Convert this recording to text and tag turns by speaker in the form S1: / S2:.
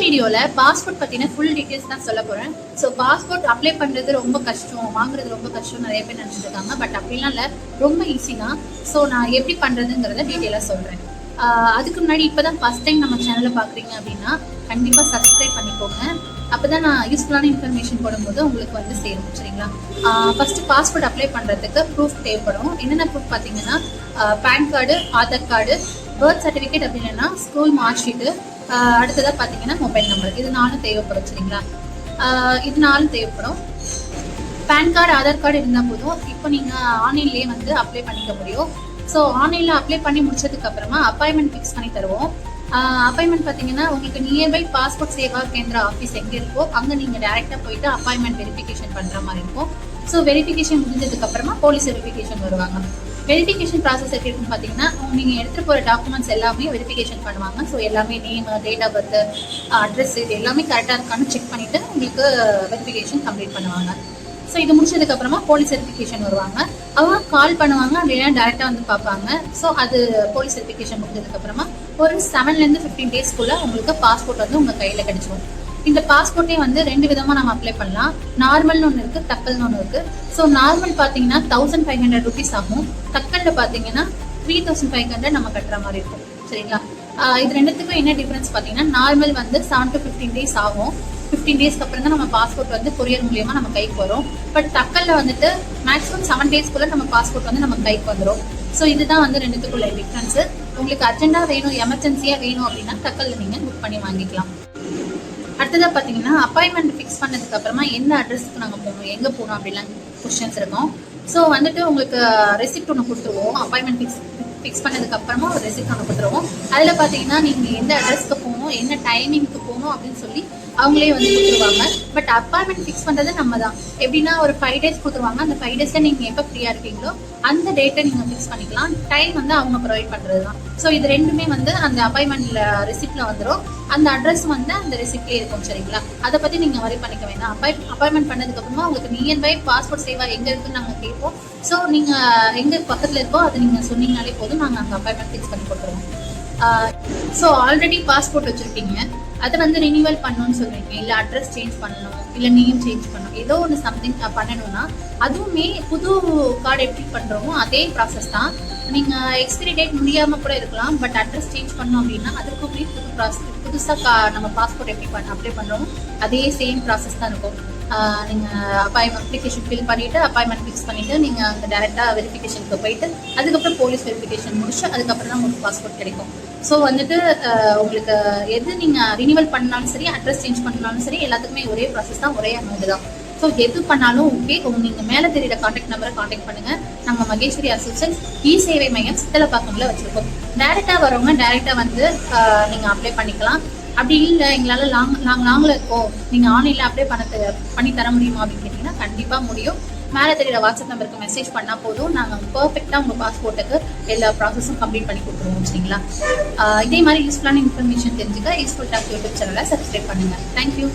S1: வீடியோல பாஸ்போர்ட் பத்தின full details தான் சொல்ல போறேன். ஸோ பாஸ்போர்ட் அப்ளை பண்றது ரொம்ப கஷ்டம், வாங்குறது ரொம்ப கஷ்டம் நிறைய பேர் நினைச்சிட்டு இருக்காங்க. பட் அப்படிலாம் இல்லை, ரொம்ப ஈஸி தான். ஸோ நான் எப்படி பண்றதுங்கிறத டீட்டெயிலாக சொல்றேன். அதுக்கு முன்னாடி இப்போதான் ஃபர்ஸ்ட் டைம் நம்ம சேனலை பார்க்குறீங்க அப்படின்னா கண்டிப்பாக சப்ஸ்கிரைப் பண்ணிக்கோங்க. அப்போதான் நான் யூஸ்ஃபுல்லான இன்ஃபர்மேஷன் போடும்போது உங்களுக்கு வந்து சேரும். சரிங்களா? ஃபர்ஸ்ட் பாஸ்போர்ட் அப்ளை பண்ணுறதுக்கு ப்ரூஃப் தேவைப்படும். என்னென்ன ப்ரூஃப் பார்த்தீங்கன்னா pan card, Aadhaar card, birth certificate, அப்படி இல்லைன்னா ஸ்கூல் மார்க் ஷீட்டு, அடுத்ததாக பார்த்தீங்கன்னா மொபைல் நம்பர். இது நாலும் தேவைப்படும். சரிங்களா? இது நாலும் தேவைப்படும். பேன் கார்டு, ஆதார் கார்டு இருந்தால் போதும். இப்போ நீங்கள் ஆன்லைன்லேயே வந்து அப்ளை பண்ணிக்க முடியும். ஸோ ஆன்லைனில் அப்ளை பண்ணி முடிச்சதுக்கு அப்புறமா அப்பாயின்மெண்ட் ஃபிக்ஸ் பண்ணி தருவோம். அப்பாயின்மெண்ட் பார்த்தீங்கன்னா உங்களுக்கு nearby passport Seva Kendra office எங்கே இருக்கோ அங்கே நீங்கள் டேரெக்டாக போயிட்டு அப்பாயின்மெண்ட் வெரிஃபிகேஷன் பண்ணுற மாதிரி இருக்கும். ஸோ வெரிஃபிகேஷன் முடிஞ்சதுக்கு அப்புறமா போலீஸ் வெரிஃபிகேஷன் வருவாங்க. வெரிஃபிகேஷன் ப்ராசஸ் எப்படி இருக்குன்னு பார்த்தீங்கன்னா நீங்கள் எடுத்துகிட்டு போகிற டாக்குமெண்ட்ஸ் எல்லாமே வெரிஃபிகேஷன் பண்ணுவாங்க. ஸோ எல்லாமே name, date of birth, address, இது எல்லாமே கரெக்டாக இருக்கான்னு செக் பண்ணிவிட்டு உங்களுக்கு வெரிஃபிகேஷன் கம்ப்ளீட் பண்ணுவாங்க. ஸோ இது முடிச்சதுக்கப்புறமா போலீஸ் வெரிஃபிகேஷன் வருவாங்க. அவங்க கால் பண்ணுவாங்க, அப்படின்னா டேரெக்டாக வந்து பார்ப்பாங்க. ஸோ அது போலீஸ் வெரிஃபிகேஷன் முடிஞ்சதுக்கப்புறமா ஒரு 7 to 15 daysக்குள்ளே உங்களுக்கு பாஸ்போர்ட் வந்து உங்கள் கையில் கிடைச்சிடும். இந்த பாஸ்போர்ட்டே வந்து 2 விதமாக நம்ம அப்ளை பண்ணலாம். நார்மல்னு ஒன்று இருக்குது, தக்கல்னு ஒன்று இருக்குது. ஸோ நார்மல் பார்த்தீங்கன்னா 1500 rupees ஆகும். தக்கலில் பார்த்தீங்கன்னா 3500 நம்ம கட்டுற மாதிரி இருக்கும். சரிங்களா? இது ரெண்டுத்துக்கும் என்ன டிஃப்ரென்ஸ் பார்த்தீங்கன்னா நார்மல் வந்து 7 to 15 days ஆகும். 15 daysக்கு அப்புறம் தான் நம்ம பாஸ்போர்ட் வந்து கொரியர் மூலியமா நம்ம கைக்கு வரும். பட் தக்கல்ல வந்துட்டு மேக்ஸிமம் 7 daysக்குள்ள நம்ம பாஸ்போர்ட் வந்து நம்ம கைக்கு வந்துடும். ஸோ இதுதான் வந்து ரெண்டுத்துக்குள்ள டிஃப்ரென்ஸ். உங்களுக்கு அர்ஜென்ட்டாக வேணும், எமர்ஜென்சியாக வேணும் அப்படின்னா தக்கல்ல நீங்கள் புக் பண்ணி வாங்கிக்கலாம். அடுத்ததாக பார்த்தீங்கன்னா அப்பாயின்மெண்ட் ஃபிக்ஸ் பண்ணதுக்கு அப்புறமா எந்த அட்ரஸ்க்கு நாங்கள் போகணும், எங்கே போகணும் அப்படிலாம் கொஸ்டின்ஸ் இருக்கும். ஸோ வந்துட்டு உங்களுக்கு ரெசிப்ட் ஒன்று கொடுத்துருவோம். அப்பாயின்மெண்ட் ஃபிக்ஸ் பண்ணதுக்கு அப்புறமா ஒரு ரெசிப்ட் ஒன்று கொடுத்துருவோம். அதில் பார்த்தீங்கன்னா நீங்கள் எந்த அட்ரஸ்க்கு போகணும், என்ன டைமிங்க்கு போகணும் அப்படின்னு சொல்லி அவங்களே வந்து கொடுத்துருவாங்க. பட் அப்பாயின்மெண்ட் ஃபிக்ஸ் பண்ணுறது நம்ம தான். எப்படின்னா ஒரு 5 days கொடுத்துருவாங்க. அந்த 5 daysல நீங்கள் எப்போ ஃப்ரீயாக இருக்கீங்களோ அந்த டேட்டை நீங்கள் ஃபிக்ஸ் பண்ணிக்கலாம். டைம் வந்து அவங்க ப்ரொவைட் பண்ணுறது தான். ஸோ இது ரெண்டுமே வந்து அந்த அப்பாயின்மெண்ட்ல ரெசிப்டில் வந்துடும். அந்த அட்ரஸ் வந்து அந்த ரெசிப்ட்லேயே இருக்கும். சரிங்களா? அதை பற்றி நீங்கள் வரி பண்ணிக்க வேண்டாம். அப்பாயின்மெண்ட் பண்ணதுக்கப்புறமா உங்களுக்கு நியர்பை பாஸ்போர்ட் சேவா எங்கே இருக்குன்னு நாங்கள் கேட்போம். ஸோ நீங்கள் எங்கே பக்கத்தில் இருக்கோ அதை நீங்கள் சொன்னீங்கனாலே போதும், நாங்கள் அங்கே அப்பாயின்மெண்ட் ஃபிக்ஸ் பண்ணி கொடுத்துருவோம். ஸோ ஆல்ரெடி பாஸ்போர்ட் வச்சுருப்பீங்க, அதை வந்து ரினியூவல் பண்ணணும்னு சொல்றீங்க, இல்லை அட்ரஸ் சேஞ்ச் பண்ணணும், இல்லை நேம் சேஞ்ச் பண்ணணும், ஏதோ ஒன்று சம்திங் பண்ணணும்னா அதுவுமே புது கார்டு எப்படி பண்ணுறோமோ அதே ப்ராசஸ் தான். நீங்கள் எக்ஸ்பிரி டேட் முடியாமல் கூட இருக்கலாம். பட் அட்ரஸ் சேஞ்ச் பண்ணோம் அப்படின்னா அதுக்குமே புதுசாக நம்ம பாஸ்போர்ட் எப்படி அப்ளை பண்ணுறோமோ அதே சேம் ப்ராசஸ் தான் இருக்கும். நீங்கள் அப்ளிகேஷன் ஃபில் பண்ணிவிட்டு அப்பாயின்மெண்ட் ஃபிக்ஸ் பண்ணிவிட்டு நீங்கள் அங்கே டேரெக்டாக வெரிஃபிகேஷனுக்கு போயிட்டு அதுக்கப்புறம் போலீஸ் வெரிஃபிகேஷன் முடிச்சு அதுக்கப்புறம் தான் உங்களுக்கு பாஸ்போர்ட் கிடைக்கும். ஸோ வந்துட்டு உங்களுக்கு எது நீங்கள் ரினியூவல் பண்ணாலும் சரி, அட்ரஸ் சேஞ்ச் பண்ணாலும் சரி, எல்லாத்துக்குமே ஒரே ப்ராசஸ் தான், ஒரே அமௌண்ட் தான். ஸோ எது பண்ணாலும் ஓகே. நீங்கள் மேலே தெரியுற கான்டாக்ட் நம்பரை கான்டாக்ட் பண்ணுங்கள். நாங்கள் மகேஸ்வரி அசோசியேட்ஸ் சேவை மையம் சித்தலப்பாக்கம்ல வச்சுருக்கோம். டேரெக்டாக வரவங்க டேரெக்டாக வந்து நீங்கள் அப்ளை பண்ணிக்கலாம். அப்படி இல்லை எங்களால் லாங்கில் இருக்கோம், நீங்கள் ஆன்லைனில் அப்ளை பண்ணி தர முடியுமா அப்படின்னு கேட்டிங்கன்னா கண்டிப்பாக முடியும். மேலே தெரியுற வாட்ஸ்அப் நம்பருக்கு மெசேஜ் பண்ணால் போதும், நாங்கள் பர்ஃபெக்டாக உங்கள் பாஸ்போர்ட்டுக்கு எல்லா ப்ராசஸும் கம்ப்ளீட் பண்ணி கொடுத்துருவோம். சரிங்களா? இதே மாதிரி யூஸ்ஃபுல்லான இன்ஃபர்மேஷன் தெரிஞ்சுக்க யூஸ்ஃபுல் டாக் யூடியூப் சேனலை சப்ஸ்கிரைப் பண்ணுங்கள். தேங்க்யூ.